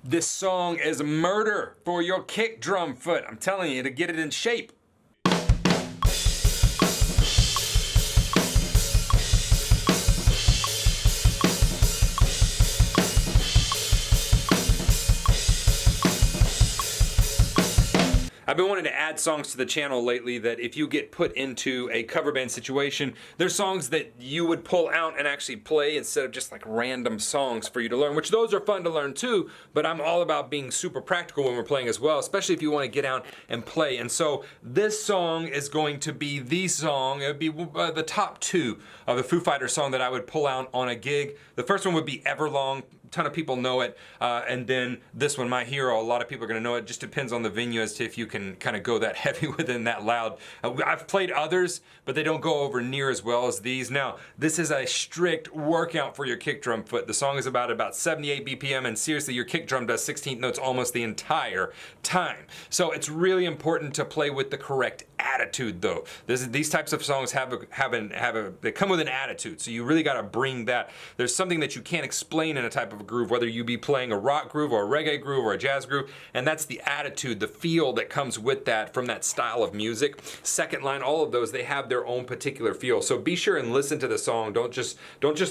This song is murder for your kick drum foot. I'm telling you, to get it in shape. I've been wanting to add songs to the channel lately that if you get put into a cover band situation, there's songs that you would pull out and actually play instead of just like random songs for you to learn, which those are fun to learn too, but I'm all about being super practical when we're playing as well, especially if you want to get out and play. And so this song is going to be the song, it would be the top two of the Foo Fighters song that I would pull out on a gig. The first one would be Everlong. Ton of people know it, and then this one, My Hero, a lot of people are gonna know it. Just depends on the venue as to if you can kind of go that heavy with it and that loud. I've played others, but they don't go over near as well as these. Now, this is a strict workout for your kick drum foot. The song is about 78 BPM, and seriously, your kick drum does 16th notes almost the entire time. So it's really important to play with the correct attitude, though. These types of songs they come with an attitude, so you really gotta bring that. There's something that you can't explain in a type of groove, whether you be playing a rock groove or a reggae groove or a jazz groove, and that's the attitude, the feel that comes with that from that style of music. Second line, all of those, they have their own particular feel. So be sure and listen to the song. Don't just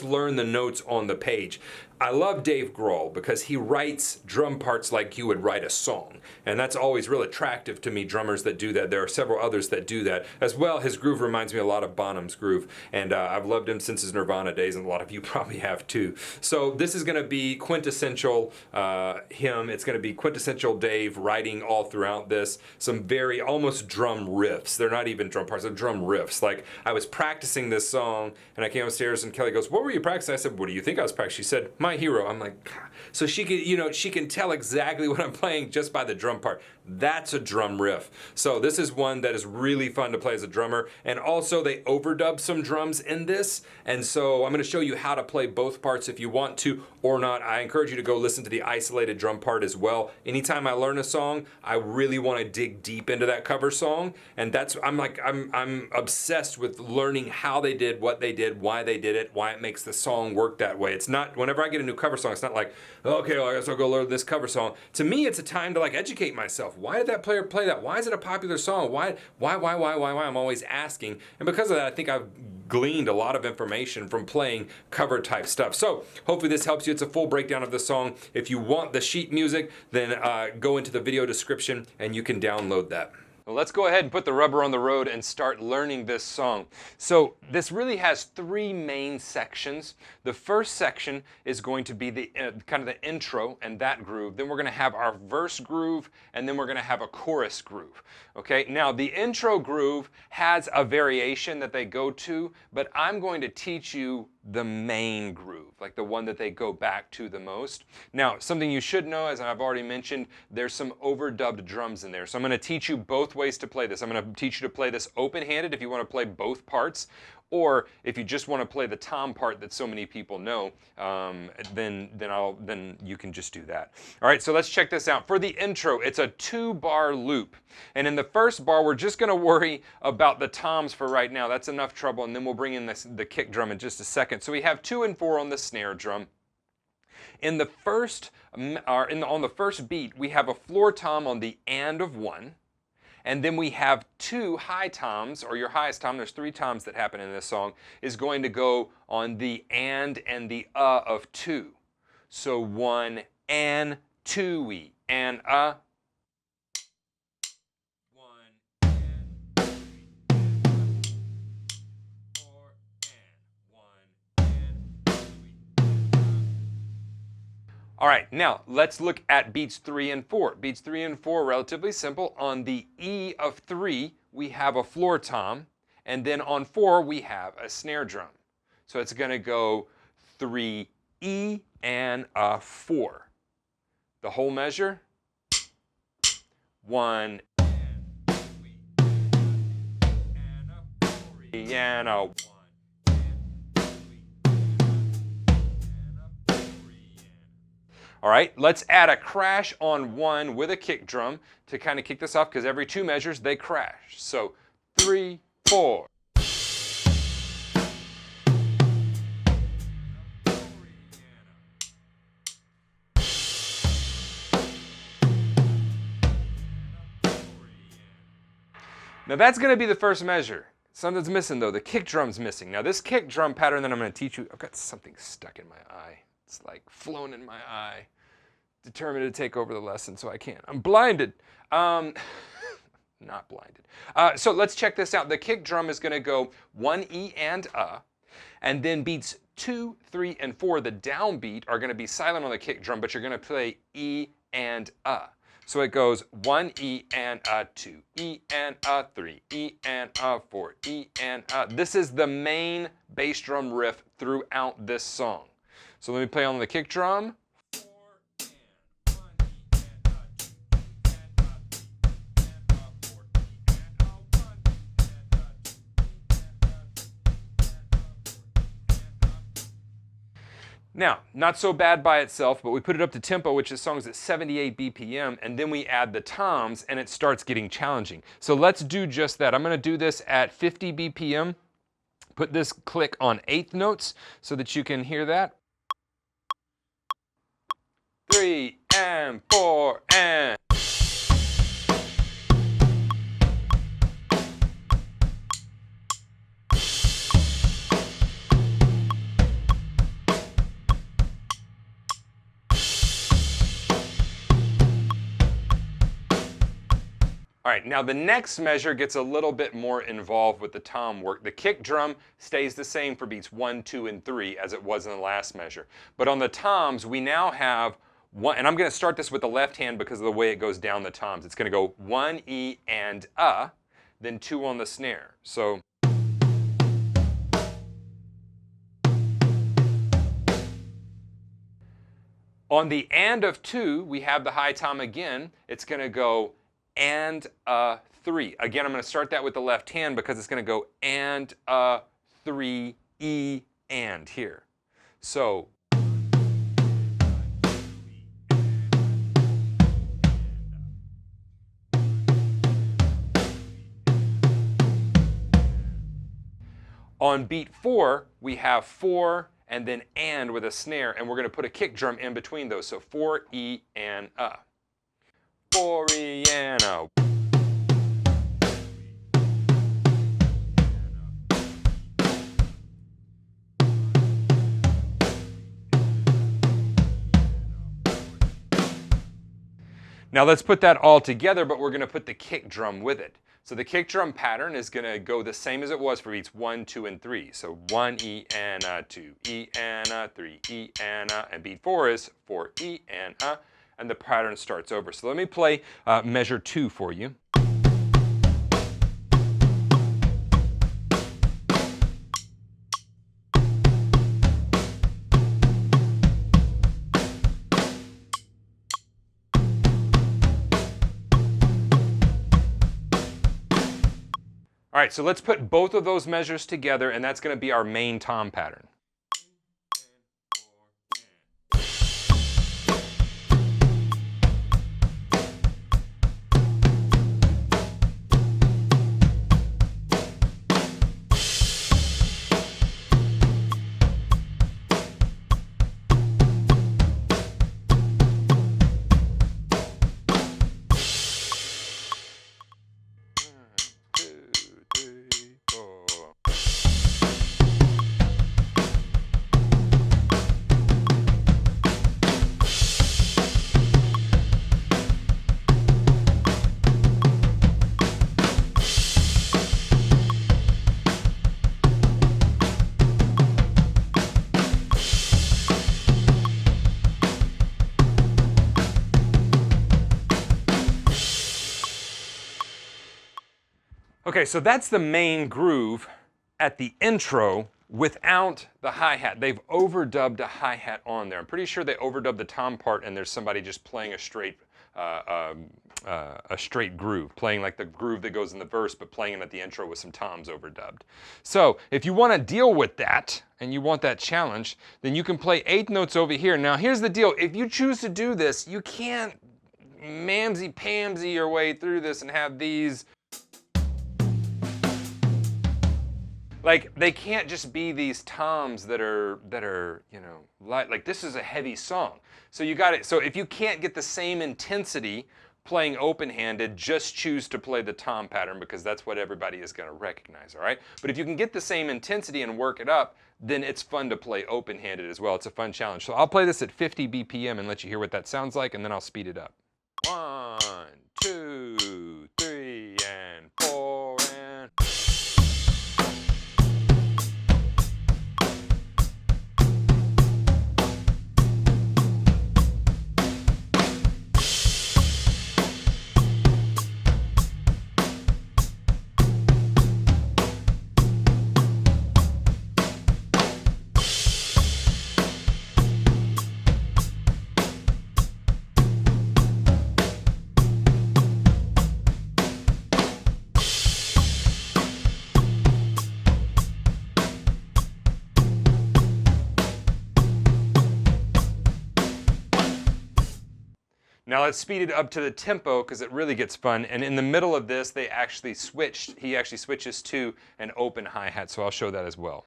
learn the notes on the page. I love Dave Grohl because he writes drum parts like you would write a song. And that's always real attractive to me, drummers that do that. There are several others that do that. As well, his groove reminds me a lot of Bonham's groove. And I've loved him since his Nirvana days, and a lot of you probably have too. So this is gonna be quintessential him. It's gonna be quintessential Dave writing all throughout this. Some very almost drum riffs. They're not even drum parts, they're drum riffs. Like, I was practicing this song and I came upstairs and Kelly goes, "What were you practicing?" I said, "What do you think I was practicing?" She said, "My Hero." I'm like, God. So she can tell exactly what I'm playing just by the drum part. That's a drum riff. So this is one that is really fun to play as a drummer. And also they overdub some drums in this. And so I'm gonna show you how to play both parts if you want to or not. I encourage you to go listen to the isolated drum part as well. Anytime I learn a song, I really wanna dig deep into that cover song. And I'm obsessed with learning how they did, what they did, why they did it, why it makes the song work that way. It's not, whenever I get a new cover song, it's not like, okay, well, I guess I'll go learn this cover song. To me, it's a time to like educate myself. Why did that player play that? Why is it a popular song? Why? I'm always asking. And because of that, I think I've gleaned a lot of information from playing cover type stuff. So hopefully this helps you. It's a full breakdown of the song. If you want the sheet music, then go into the video description and you can download that. Well, let's go ahead and put the rubber on the road and start learning this song. So this really has three main sections. The first section is going to be the kind of the intro and that groove. Then we're going to have our verse groove, and then we're going to have a chorus groove. Okay, now the intro groove has a variation that they go to, but I'm going to teach you the main groove, like the one that they go back to the most. Now, something you should know, as I've already mentioned, there's some overdubbed drums in there. So I'm going to teach you both ways to play this. I'm going to teach you to play this open-handed if you want to play both parts, or if you just want to play the tom part that so many people know, then you can just do that. All right, so let's check this out. For the intro, it's a 2-bar loop. And in the first bar, we're just going to worry about the toms for right now. That's enough trouble, and then we'll bring in the kick drum in just a second. So we have 2 and 4 on the snare drum. In the first, on the first beat, we have a floor tom on the and of 1. And then we have 2 high toms, or your highest tom, there's 3 toms that happen in this song, is going to go on the and the of 2. So 1 and 2-y, and 1 and 2-y, 4 and 1 and 2-y. All right, now let's look at beats 3 and 4. Beats 3 and 4, relatively simple. On the E of 3, we have a floor tom, and then on 4, we have a snare drum. So it's gonna go 3E and a 4. The whole measure, 1 and 2 and a 4 and a 1. All right, let's add a crash on 1 with a kick drum to kind of kick this off, because every 2 measures they crash. So 3, 4. Now that's going to be the first measure. Something's missing though. The kick drum's missing. Now this kick drum pattern that I'm going to teach you, I've got something stuck in my eye. It's like flown in my eye. Determined to take over the lesson, so I can't. I'm blinded. Not blinded. So let's check this out. The kick drum is going to go 1 E and then beats 2, 3, and 4, the downbeat, are going to be silent on the kick drum, but you're going to play E and So it goes 1 E and 2, E and 3, E and 4, E and This is the main bass drum riff throughout this song. So let me play on the kick drum. Now, not so bad by itself, but we put it up to tempo, which is songs at 78 BPM, and then we add the toms, and it starts getting challenging. So let's do just that. I'm going to do this at 50 BPM. Put this click on 8th notes so that you can hear that. 3 and 4 and... All right, now the next measure gets a little bit more involved with the tom work. The kick drum stays the same for beats 1, 2, and 3 as it was in the last measure. But on the toms, we now have one, and I'm going to start this with the left hand because of the way it goes down the toms. It's going to go 1 E and then 2 on the snare. So on the and of 2, we have the high tom again. It's going to go and 3. Again, I'm going to start that with the left hand because it's going to go and 3 E and here. So on beat 4, we have 4 and then and with a snare, and we're going to put a kick drum in between those. So 4 E and 4 E and Now let's put that all together, but we're going to put the kick drum with it. So the kick drum pattern is going to go the same as it was for beats 1, 2, and 3. So 1 E and 2, E and 3, E and beat 4 is 4 E and the pattern starts over. So let me play measure 2 for you. All right, so let's put both of those measures together, and that's going to be our main tom pattern. Okay, so that's the main groove at the intro without the hi-hat. They've overdubbed a hi-hat on there. I'm pretty sure they overdubbed the tom part and there's somebody just playing a straight groove, playing like the groove that goes in the verse, but playing it at the intro with some toms overdubbed. So if you want to deal with that and you want that challenge, then you can play 8th notes over here. Now here's the deal. If you choose to do this, you can't mamsy-pamsy your way through this and have these. Like, they can't just be these toms that are, you know, light. Like, this is a heavy song. So you got it. So if you can't get the same intensity playing open-handed, just choose to play the tom pattern because that's what everybody is going to recognize, all right? But if you can get the same intensity and work it up, then it's fun to play open-handed as well. It's a fun challenge. So I'll play this at 50 BPM and let you hear what that sounds like, and then I'll speed it up. 1, 2, 3, and 4, and... Now let's speed it up to the tempo because it really gets fun. And in the middle of this, he actually switches to an open hi-hat, so I'll show that as well.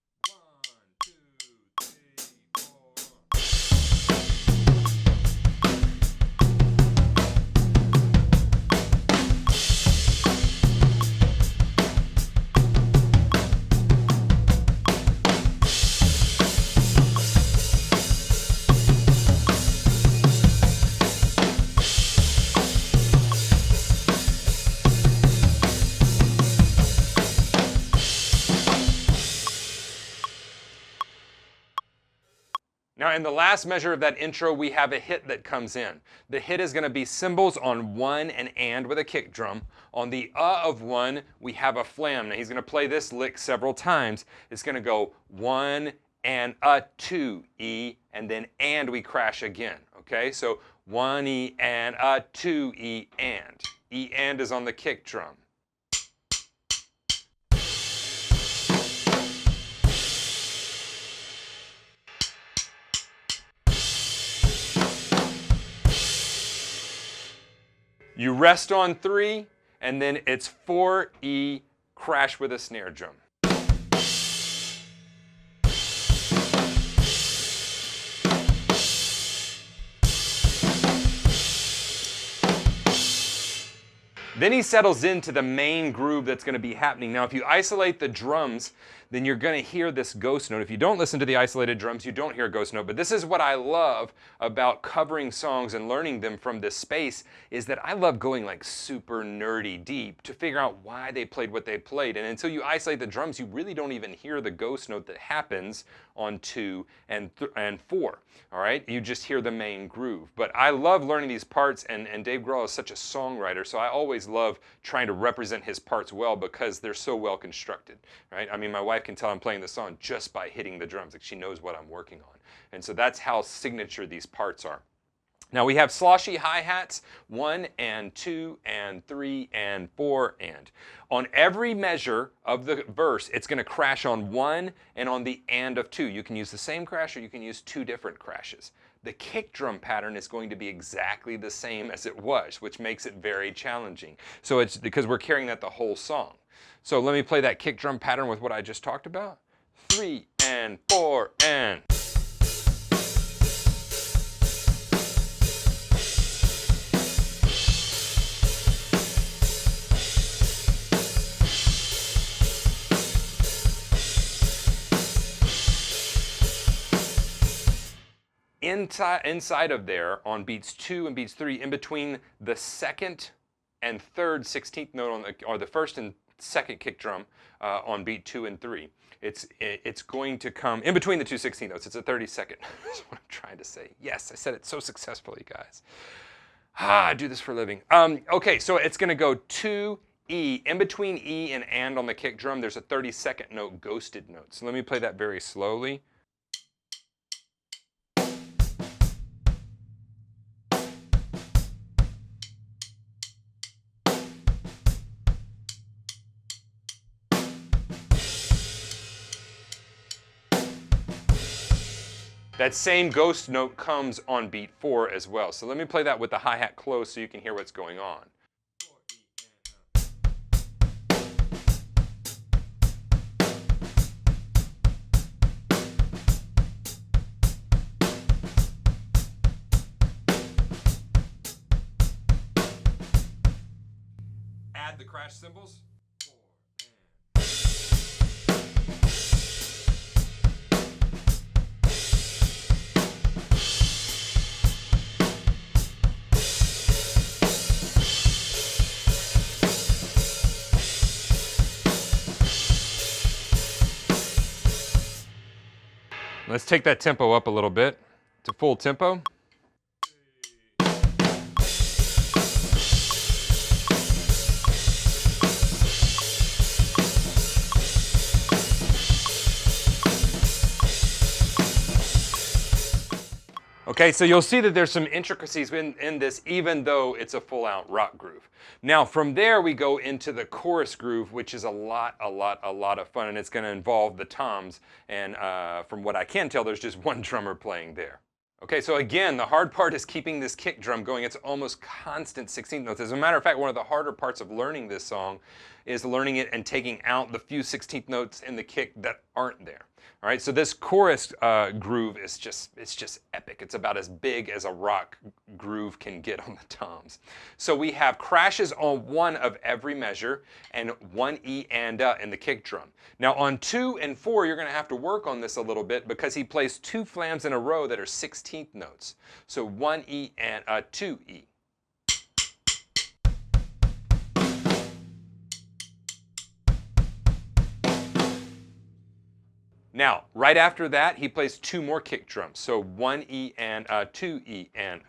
Now in the last measure of that intro, we have a hit that comes in. The hit is going to be cymbals on 1 and with a kick drum. On the of 1, we have a flam. Now he's going to play this lick several times. It's going to go 1 and 2 E, and then and we crash again. Okay, so 1 E and 2 E and. E and is on the kick drum. You rest on 3, and then it's 4 E crash with a snare drum. Then he settles into the main groove that's going to be happening. Now, if you isolate the drums, then you're going to hear this ghost note. If you don't listen to the isolated drums, you don't hear a ghost note. But this is what I love about covering songs and learning them from this space, is that I love going like super nerdy deep to figure out why they played what they played. And until you isolate the drums, you really don't even hear the ghost note that happens on 2 and 4. All right, you just hear the main groove. But I love learning these parts, and Dave Grohl is such a songwriter, so I always love trying to represent his parts well because they're so well constructed, right? I mean, my wife can tell I'm playing the song just by hitting the drums. Like, she knows what I'm working on. And so that's how signature these parts are. Now we have sloshy hi-hats, 1 and 2 and 3 and 4 and. On every measure of the verse, it's going to crash on 1 and on the and of 2. You can use the same crash or you can use 2 different crashes. The kick drum pattern is going to be exactly the same as it was, which makes it very challenging. So it's because we're carrying that the whole song. So let me play that kick drum pattern with what I just talked about. 3 and 4 and. Inside of there, on beats 2 and beats 3, in between the second and third 16th note on or the first and second kick drum on beat 2 and 3, it's going to come in between the 2 16th notes. It's a 30-second. That's what I'm trying to say. Yes, I said it so successfully, guys. I do this for a living. Okay, so it's going to go 2 E. In between E and on the kick drum, there's a 30-second note, ghosted note. So let me play that very slowly. That same ghost note comes on beat 4 as well. So let me play that with the hi-hat closed so you can hear what's going on. add the crash cymbals. Let's take that tempo up a little bit to full tempo. Okay, so you'll see that there's some intricacies in this, even though it's a full-out rock groove. Now, from there, we go into the chorus groove, which is a lot of fun, and it's going to involve the toms. And from what I can tell, there's just one drummer playing there. Okay, so again, the hard part is keeping this kick drum going. It's almost constant 16th notes. As a matter of fact, one of the harder parts of learning this song is learning it and taking out the few 16th notes in the kick that aren't there. All right, so this chorus groove is it's just epic. It's about as big as a rock groove can get on the toms. So we have crashes on one of every measure and one E and in the kick drum. Now on 2 and 4, you're going to have to work on this a little bit because he plays 2 flams in a row that are 16th notes. So 1 E and 2 E. Now, right after that, he plays 2 more kick drums. So 1 E and 2 E and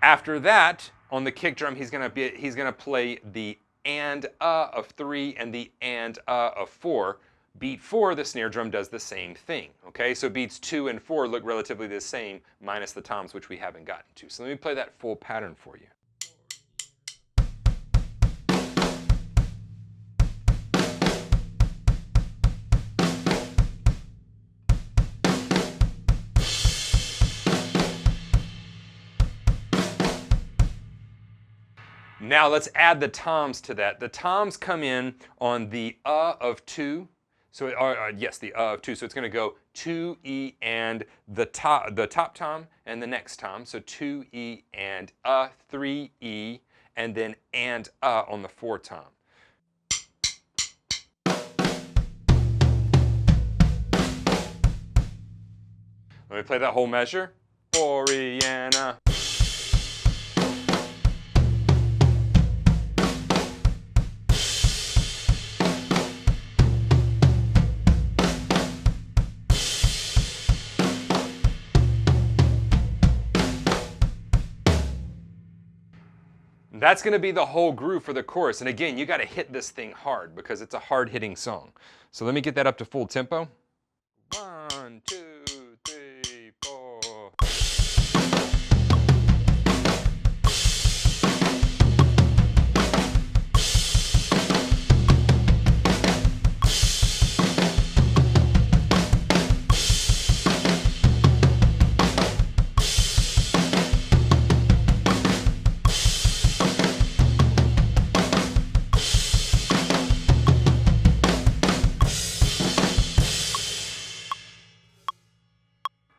After that, on the kick drum, he's gonna play the and of 3 and the and of 4. Beat 4, the snare drum does the same thing. Okay, so beats 2 and 4 look relatively the same, minus the toms, which we haven't gotten to. So let me play that full pattern for you. Now let's add the toms to that. The toms come in on the of 2. So yes, the of 2. So it's going to go 2 E and the top tom and the next tom. So 2 E and 3 E and then and on the 4 tom. Let me play that whole measure. Aquarian. That's going to be the whole groove for the chorus. And again, you got to hit this thing hard because it's a hard-hitting song. So let me get that up to full tempo. 1, 2, 3, 4.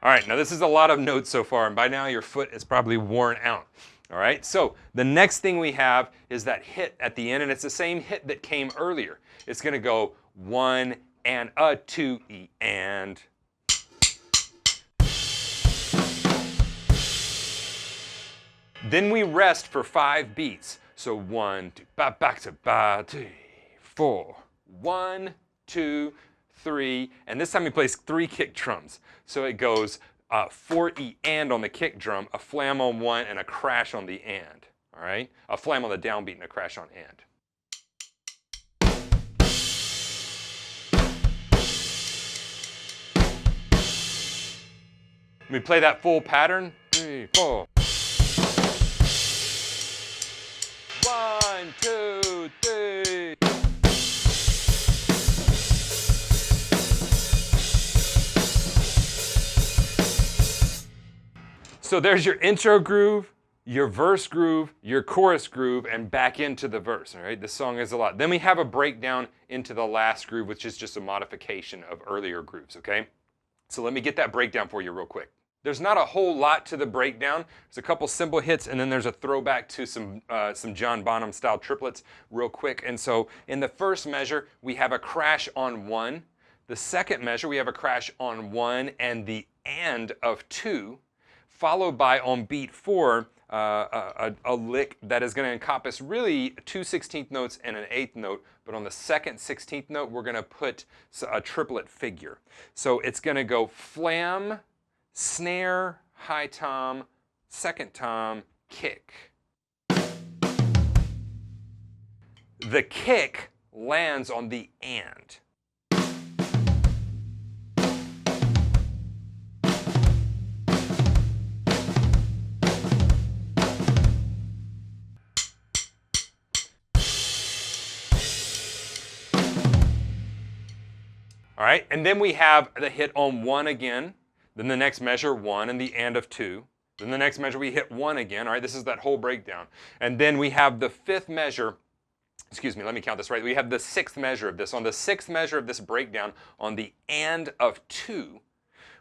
All right, now this is a lot of notes so far, and by now your foot is probably worn out. All right, so the next thing we have is that hit at the end, and it's the same hit that came earlier. It's gonna go 1 and 2 E and. Then we rest for 5 beats. So 1, 2, back to ba, 3, 4. 1, 2, 3, and this time he plays 3 kick drums. So it goes 4 E and on the kick drum, a flam on 1, and a crash on the and. All right, a flam on the downbeat and a crash on and. Let me play that full pattern. 3, 4. 1, 2, 3. So there's your intro groove, your verse groove, your chorus groove, and back into the verse, all right? This song is a lot. Then we have a breakdown into the last groove, which is just a modification of earlier grooves, okay? So let me get that breakdown for you real quick. There's not a whole lot to the breakdown. There's a couple cymbal hits, and then there's a throwback to some John Bonham style triplets real quick. And so in the first measure, we have a crash on 1. The second measure, we have a crash on 1 and the and of 2, followed by on beat 4, a lick that is going to encompass really 2 16th notes and an 8th note, but on the second 16th note, we're going to put a triplet figure. So it's going to go flam, snare, high tom, second tom, kick. The kick lands on the and. All right, and then we have the hit on 1 again. Then the next measure, 1 and the and of 2. Then the next measure, we hit 1 again. All right, this is that whole breakdown. And then we have the 5th measure. Excuse me, let me count this right. We have the 6th measure of this. On the 6th measure of this breakdown, on the and of 2,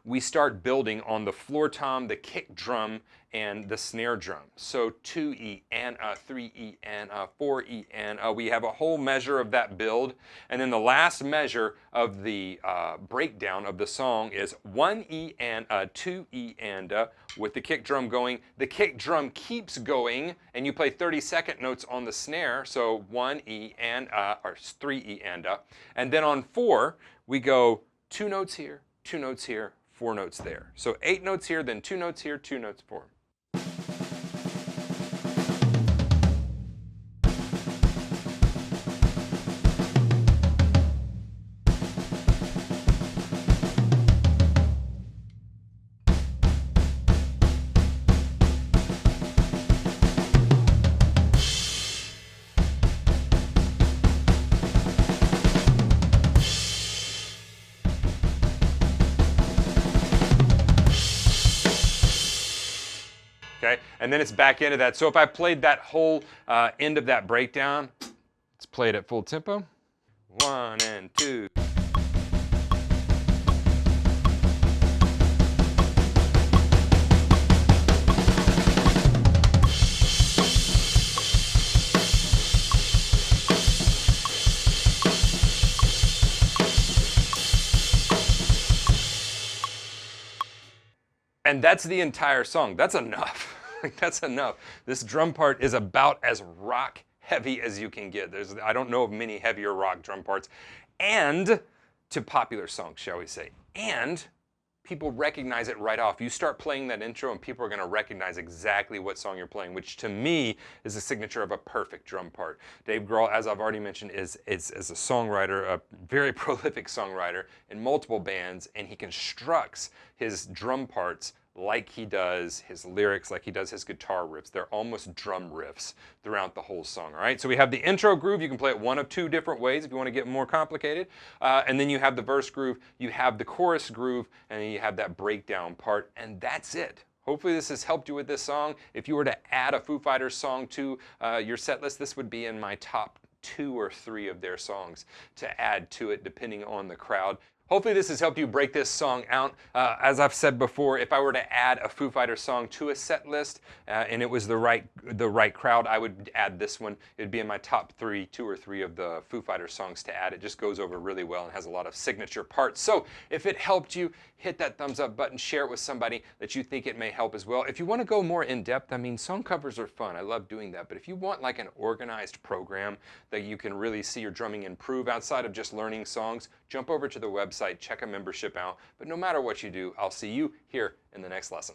we start building on the floor tom, the kick drum, and the snare drum. So 2E and 3E and 4E and we have a whole measure of that build. And then the last measure of the breakdown of the song is 1E and 2E and with the kick drum going. The kick drum keeps going, and you play 30-second notes on the snare. So 1E and or 3E and then on 4 we go 2 notes here, 2 notes here, 4 notes there. So 8 notes here, then 2 notes here, 2 notes 4. Okay, and then it's back into that. So if I played that whole end of that breakdown, let's play it at full tempo. 1 and 2. And that's the entire song. That's enough. That's enough. This drum part is about as rock heavy as you can get. I don't know of many heavier rock drum parts. And to popular songs, shall we say. And people recognize it right off. You start playing that intro and people are going to recognize exactly what song you're playing, which to me is a signature of a perfect drum part. Dave Grohl, as I've already mentioned, is a songwriter, a very prolific songwriter in multiple bands, and he constructs his drum parts like he does his lyrics, like he does his guitar riffs. They're almost drum riffs throughout the whole song, all right? So we have the intro groove. You can play it one of 2 different ways if you want to get more complicated. And then you have the verse groove, you have the chorus groove, and then you have that breakdown part, and that's it. Hopefully this has helped you with this song. If you were to add a Foo Fighters song to your set list, this would be in my top 2 or 3 of their songs to add to it, depending on the crowd. Hopefully this has helped you break this song out. As I've said before, if I were to add a Foo Fighters song to a set list and it was the right crowd, I would add this one. It'd be in my top 2 or 3 of the Foo Fighters songs to add. It just goes over really well and has a lot of signature parts. So if it helped you, hit that thumbs up button, share it with somebody that you think it may help as well. If you want to go more in depth, I mean, song covers are fun. I love doing that. But if you want like an organized program that you can really see your drumming improve outside of just learning songs, jump over to the website, check a membership out. But no matter what you do, I'll see you here in the next lesson.